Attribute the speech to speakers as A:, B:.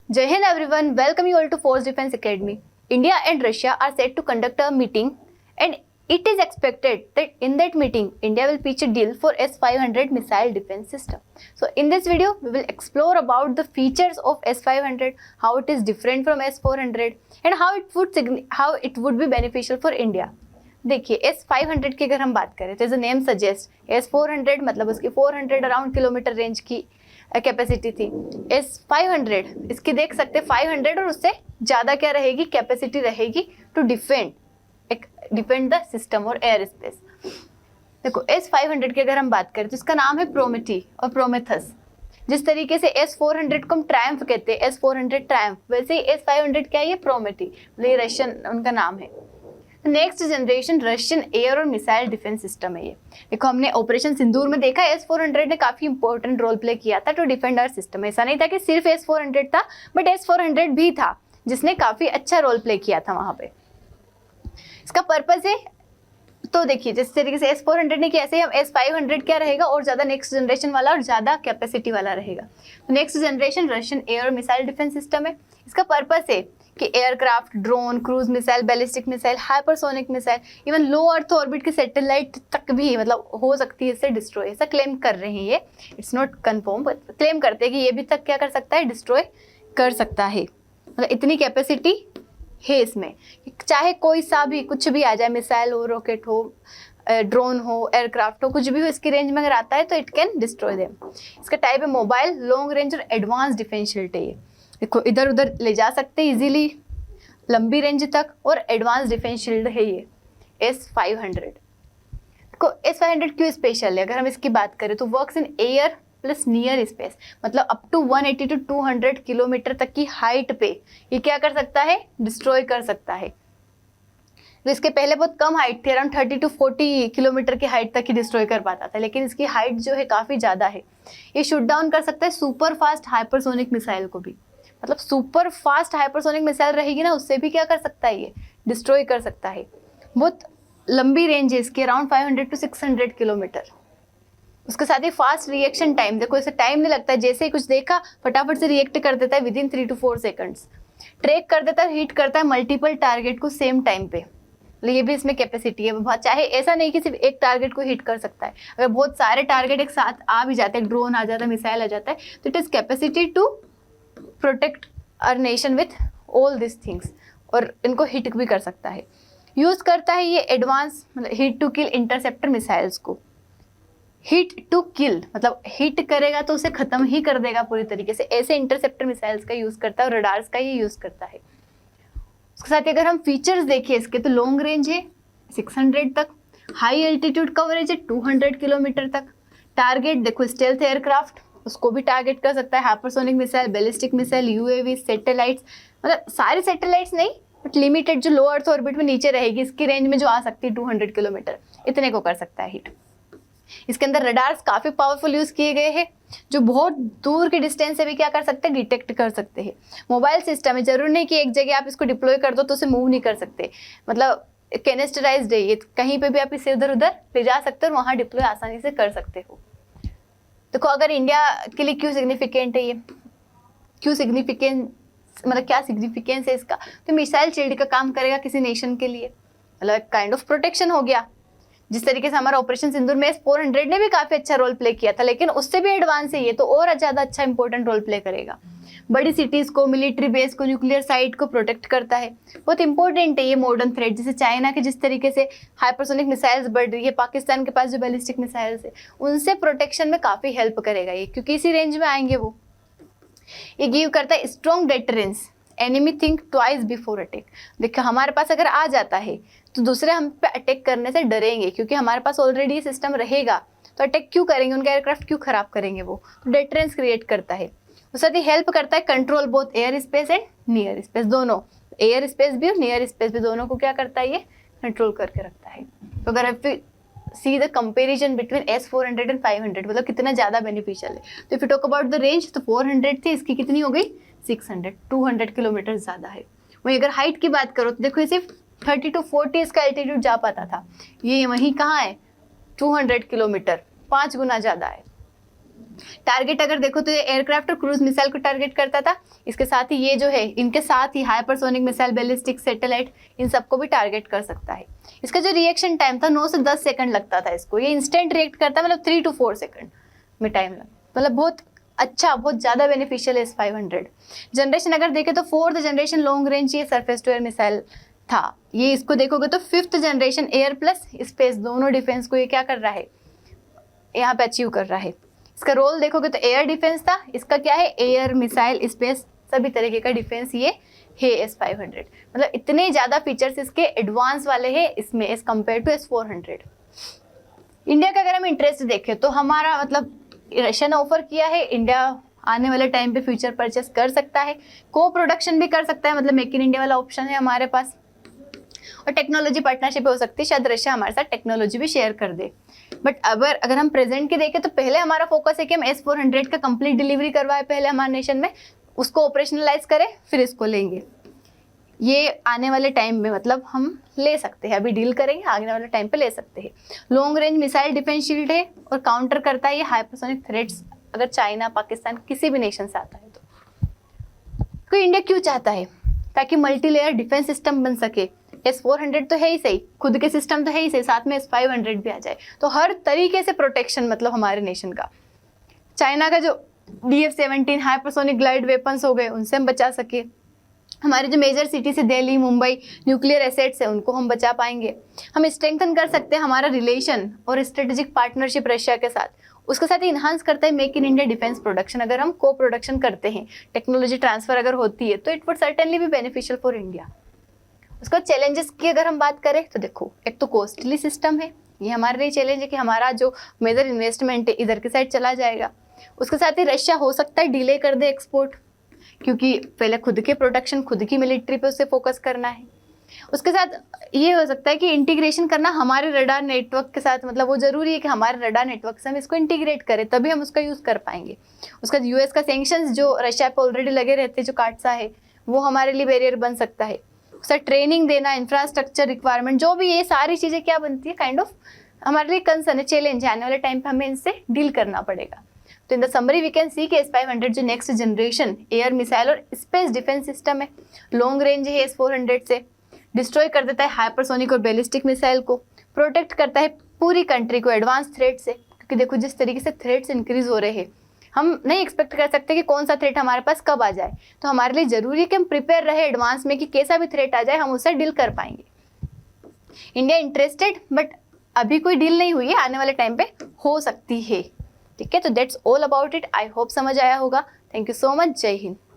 A: Jai Hind everyone, welcome you all to Force Defense Academy. India and Russia are set to conduct a meeting and it is expected that in that meeting, India will pitch a deal for S-500 missile defense system. So in this video, we will explore about the features of S-500, how it is different from S-400 and how it would be beneficial for India. देखिए S-500 की अगर हम बात करें तो as a name suggest S-400 मतलब उसकी 400 around kilometre range की कैपेसिटी थी। S-500 इसकी देख सकते 500 और उससे ज़्यादा क्या रहेगी, कैपेसिटी रहेगी टू डिफेंड द सिस्टम और एयर स्पेस। देखो S-500 की अगर हम बात करें तो इसका नाम है प्रोमेथी और प्रोमेथस। जिस तरीके से S-400 को हम ट्रायम्फ कहते हैं, S-400 ट्रायम्फ, वैसे ही S-500 क्या है, ये प्रोमेथी, ये रशियन उनका नाम है। नेक्स्ट जनरेशन रशियन एयर और मिसाइल डिफेंस सिस्टम है ये। देखो हमने ऑपरेशन सिंदूर में देखा S-400 ने काफी इंपॉर्टेंट रोल प्ले किया था टू डिफेंड आवर सिस्टम। ऐसा नहीं था कि सिर्फ S-400 था, बट S-400 भी था जिसने काफी अच्छा रोल प्ले किया था वहां पे। इसका पर्पस है, तो देखिए जिस तरीके से S-400 ने किया, ऐसे ही हम S-500 क्या रहेगा और ज्यादा नेक्स्ट जनरेशन वाला और ज्यादा कैपेसिटी वाला रहेगा। नेक्स्ट जनरेशन रशियन एयर और मिसाइल डिफेंस सिस्टम है। इसका पर्पस है कि aircraft, drone, cruise missile, ballistic missile, hypersonic missile, even लो अर्थ ऑर्बिट के सैटेलाइट तक भी मतलब हो सकती है इससे डिस्ट्रॉय। ऐसा क्लेम कर रहे हैं ये, it's not confirm, but claim करते हैं कि ये भी तक क्या कर सकता है, डिस्ट्रॉय कर सकता है। मतलब इतनी कैपेसिटी है इसमें, चाहे कोई सा भी कुछ भी आ जाए, मिसाइल हो, रॉकेट हो, ड्रोन हो, एयरक्राफ्ट हो, कुछ भी हो, इसकी रेंज में अगर आता है तो इट कैन डिस्ट्रॉय देम। इसका टाइप है मोबाइल, लॉन्ग रेंज और एडवांस डिफेंस शील्ड है ये। देखो इधर उधर ले जा सकते हैं इजीली, लंबी रेंज तक, और एडवांस डिफेंस शील्ड है ये S-500। देखो S-500 क्यों स्पेशल है, अगर हम इसकी बात करें तो works in air plus near space, मतलब अप टू 180 to 200 किलोमीटर तक की हाइट पे ये क्या कर सकता है, डिस्ट्रॉय कर सकता है। तो इसके पहले बहुत कम हाइट थी, अराउंड 30 to 40 किलोमीटर की हाइट तक ही डिस्ट्रॉय कर पाता था, लेकिन इसकी हाइट जो है काफ़ी ज़्यादा है। ये शूट डाउन कर सकता है सुपर फास्ट हाइपरसोनिक मिसाइल को भी, मतलब सुपर फास्ट हाइपरसोनिक मिसाइल रहेगी ना, उससे भी क्या कर सकता है, ये डिस्ट्रॉय कर सकता है। बहुत लंबी रेंज है इसकी, अराउंड 500 to 600 किलोमीटर। उसके साथ ही फास्ट रिएक्शन टाइम, देखो इसे टाइम नहीं लगता है, जैसे ही कुछ देखा फटाफट से रिएक्ट कर देता है विदिन 3 to 4 सेकंड्स। ट्रैक कर देता है, हिट करता है मल्टीपल टारगेट को सेम टाइम पे। ये भी इसमें कैपेसिटी है, चाहे ऐसा नहीं कि सिर्फ एक टारगेट को हिट कर सकता है, अगर बहुत सारे टारगेट एक साथ आ भी जाते हैं, ड्रोन आ जाता है, मिसाइल आ जाता है, तो it is capacity to protect our nation with all this things, और इनको हिट भी कर सकता है। यूज करता है ये एडवांस मतलब hit to kill interceptor missiles को। हिट टू किल मतलब हिट करेगा तो उसे खत्म ही कर देगा पूरी तरीके से, ऐसे इंटरसेप्टर मिसाइल्स का यूज करता है और रडार्स का ये यूज करता है। उसके साथ अगर हम फीचर्स देखिए इसके, तो लॉन्ग रेंज है 600 तक, हाई एल्टीट्यूड कवरेज है 200 किलोमीटर तक। टारगेट देखो स्टेल्थ एयरक्राफ्ट, उसको भी टारगेट कर सकता है, hypersonic missile, ballistic missile, UAV, satellites, मतलब सारे सैटेलाइट्स नहीं बट लिमिटेड जो लो अर्थ ऑर्बिट में नीचे रहेगी इसकी रेंज में जो आ सकती है 200 किलोमीटर, इतने को कर सकता है हिट। इसके अंदर रडार्स काफी पावरफुल यूज किए गए हैं, जो बहुत दूर के डिस्टेंस से भी क्या कर सकते हैं, डिटेक्ट कर सकते हैं। मोबाइल सिस्टम है, जरूर नहीं कि एक जगह आप इसको डिप्लॉय कर दो तो उसे मूव नहीं कर सकते, मतलब कैनेस्टराइज्ड है ये, कहीं पे भी आप इसे उधर उधर ले जा सकते हो और वहां डिप्लॉय आसानी से कर सकते हो। देखो अगर इंडिया के लिए क्यों सिग्निफिकेंट है ये, क्यों सिग्निफिकेंट मतलब क्या सिग्निफिकेंस है इसका, तो मिसाइल शील्ड का काम करेगा किसी नेशन के लिए, मतलब काइंड ऑफ प्रोटेक्शन हो गया। जिस तरीके से हमारा ऑपरेशन सिंदूर में S-400 ने भी काफी अच्छा रोल प्ले किया था, लेकिन उससे भी एडवांस है ये, तो और ज्यादा अच्छा इंपॉर्टेंट रोल प्ले करेगा। बड़ी सिटीज को, मिलिट्री बेस को, न्यूक्लियर साइट को प्रोटेक्ट करता है, बहुत इंपॉर्टेंट है ये मॉडर्न थ्रेट। जैसे चाइना के जिस तरीके से हाइपरसोनिक मिसाइल्स बढ़ रही है, पाकिस्तान के पास जो बैलिस्टिक मिसाइल्स है, उनसे प्रोटेक्शन में काफी हेल्प करेगा ये, क्योंकि इसी रेंज में आएंगे वो। ये गिव करता है strong deterrence, enemy think twice before attack. देखो हमारे पास अगर आ जाता है तो दूसरे हम पे अटैक करने से डरेंगे, क्योंकि हमारे पास ऑलरेडी ये सिस्टम रहेगा, तो अटैक क्यों करेंगे, उनका एयरक्राफ्ट क्यों खराब करेंगे वो, तो डेटरेंस क्रिएट करता है। उसके साथ ही हेल्प करता है control both air space and near space, दोनों एयर स्पेस भी और नियर स्पेस भी, दोनों को क्या करता है ये कंट्रोल करके रखता है। तो अगर आप see the comparison between S-400 and 500, मतलब कितना ज़्यादा बेनिफिशियल है। तो if you talk about the range, तो 400 थी, इसकी कितनी हो गई 600, 200 किलोमीटर ज़्यादा है। वहीं अगर हाइट की बात करो तो देखो ये सिर्फ 30 to 40 इसका एल्टीट्यूड जा पाता था, ये वहीं कहाँ है 200 किलोमीटर, 5 गुना ज़्यादा है। टारगेट अगर देखो तो ये एयरक्राफ्ट और क्रूज मिसाइल को टारगेट करता था, इसके साथ ही ये जो है इनके साथ ही हाइपरसोनिक मिसाइल, बैलिस्टिक, सैटेलाइट, इन सबको भी टारगेट कर सकता है। इसका जो रिएक्शन टाइम था 9 से 10 सेकंड लगता था इसको, ये इंस्टेंट रिएक्ट करता है, मतलब 3 to 4 सेकंड में टाइम लगता, मतलब बहुत अच्छा, बहुत ज़्यादा बेनिफिशियल है S-500। जनरेशन अगर देखें तो 4th जनरेशन लॉन्ग रेंज ये सरफेस टू एयर मिसाइल था। ये इसको देखोगे तो 5th generation air plus space दोनों डिफेंस को ये क्या कर रहा है, यहाँ पे अचीव कर रहा है। इसका रोल देखोगे तो एयर डिफेंस था, इसका क्या है, एयर, मिसाइल, स्पेस, सभी तरीके का डिफेंस ये है S-500। मतलब इतने ज़्यादा फीचर्स इसके एडवांस वाले हैं इसमें as compare to S-400। India का अगर हम इंटरेस्ट देखें तो हमारा मतलब रशिया ने ऑफर किया है, इंडिया आने वाले टाइम पे फ्यूचर परचेस कर सकता है, को प्रोडक्शन भी कर सकता है, मतलब मेक इन इंडिया वाला ऑप्शन है हमारे पास, और टेक्नोलॉजी पार्टनरशिप हो सकती है, शायद रशिया हमारे साथ टेक्नोलॉजी भी शेयर कर दे। बट अगर हम प्रेजेंट की देखें तो पहले हमारा फोकस है कि हम S-400 का कंप्लीट डिलीवरी करवाए पहले हमारे नेशन में, उसको ऑपरेशनलाइज करें, फिर इसको लेंगे। ये आने वाले टाइम में मतलब हम ले सकते हैं, अभी डील करेंगे, आने वाले टाइम पे ले सकते हैं। Long range missile defence shield है और काउंटर करता है ये हाइपरसोनिक थ्रेट्स, अगर चाइना, पाकिस्तान किसी भी नेशन से आता है तो इंडिया क्यों चाहता है, ताकि मल्टी लेयर डिफेंस सिस्टम बन सके। S-400 तो है ही सही, खुद के सिस्टम तो है ही सही, साथ में S-500 भी आ जाए तो हर तरीके से प्रोटेक्शन मतलब हमारे नेशन का। चाइना का जो DF-17 हाइपरसोनिक ग्लाइड वेपन्स हो गए उनसे हम बचा सके, हमारे जो मेजर सिटी से दिल्ली, मुंबई न्यूक्लियर एसेट्स है उनको हम बचा पाएंगे। हम स्ट्रेंथन कर सकते हैं हमारा रिलेशन और स्ट्रेटेजिक पार्टनरशिप रशिया के साथ, उसके साथ ही इन्हांस करता है make in India defence production. अगर हम को प्रोडक्शन करते हैं, टेक्नोलॉजी ट्रांसफर अगर होती है तो it would certainly be beneficial for India. उसका चैलेंजेस की अगर हम बात करें तो देखो, एक तो कॉस्टली सिस्टम है, ये हमारे लिए चैलेंज है कि हमारा जो मेजर इन्वेस्टमेंट है इधर की साइड चला जाएगा। उसके साथ ही रशिया हो सकता है डिले कर दे एक्सपोर्ट, क्योंकि पहले खुद के प्रोडक्शन, खुद की मिलिट्री पे उससे फोकस करना है। उसके साथ ये हो सकता है कि इंटीग्रेशन करना हमारे रडार नेटवर्क के साथ, मतलब वो जरूरी है कि हमारे रडार नेटवर्क से हम इसको इंटीग्रेट करें, तभी हम उसका यूज़ कर पाएंगे। उसका यूएस का सैंक्शंस जो रशिया पे ऑलरेडी लगे रहते हैं, जो काटसा है, वो हमारे लिए बैरियर बन सकता है। उसका ट्रेनिंग देना, इंफ्रास्ट्रक्चर रिक्वायरमेंट, जो भी ये सारी चीज़ें क्या बनती है, काइंड ऑफ हमारे लिए कंसर्न है, चैलेंज है, आने वाले टाइम पे हमें इनसे डील करना पड़ेगा। तो in the summary we can see कि S-500 जो नेक्स्ट जनरेशन एयर मिसाइल और स्पेस डिफेंस सिस्टम है, लॉन्ग रेंज है, S-400 से डिस्ट्रॉय कर देता है हाइपरसोनिक और बैलिस्टिक मिसाइल को, प्रोटेक्ट करता है पूरी कंट्री को एडवांस थ्रेट से, क्योंकि देखो जिस तरीके से थ्रेट्स इंक्रीज हो रहे हैं, हम नहीं एक्सपेक्ट कर सकते कि कौन सा थ्रेट हमारे पास कब आ जाए। तो हमारे लिए जरूरी है कि हम प्रिपेयर रहे एडवांस में कि कैसा भी थ्रेट आ जाए हम उससे डील कर पाएंगे। इंडिया इंटरेस्टेड, बट अभी कोई डील नहीं हुई है, आने वाले टाइम पे हो सकती है। ठीक है, तो that's all about it. I hope समझ आया होगा। Thank you so much. जय हिंद।